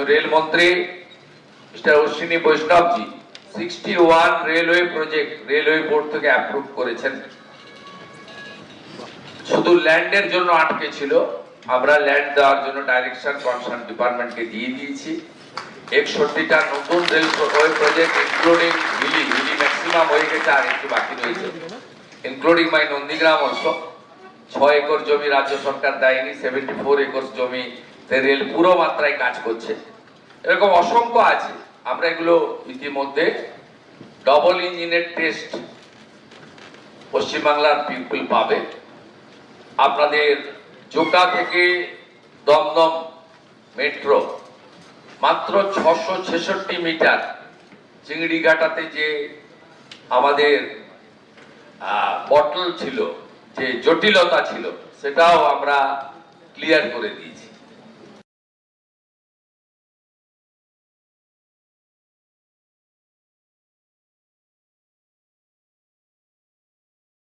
Rail मंत्री mister Ashwini বৈষ্ণব जी 61 railway project railway board থেকে অ্যাপ্রুভ করেছেন। শুধু ল্যান্ডের জন্য আটকে ছিল, আমরা ল্যান্ড দেওয়ার জন্য ডাইরেকশন কনসার্ন ডিপার্টমেন্টকে দিয়ে দিয়েছি। 61টা নতুন railway project including Hili maximum হয়ে গেছে, আর একটু বাকি রয়েছে, including my Nandigram also. 6 acre জমি রাজ্য সরকার দেয়নি, 74 একর জমি রেল পুরো মাত্রায় কাজ করছে। এরকম অসংখ্য আছে। আমরা এগুলো ইতিমধ্যে ডবল ইঞ্জিনের টেস্ট পশ্চিমবাংলার পিপল পাবে। আপনাদের জোকা থেকে দমদম মেট্রো মাত্র 666 মিটার। চিংড়িঘাটাতে যে আমাদের বটল ছিল, যে জটিলতা ছিল, সেটাও আমরা ক্লিয়ার করে দিয়েছি।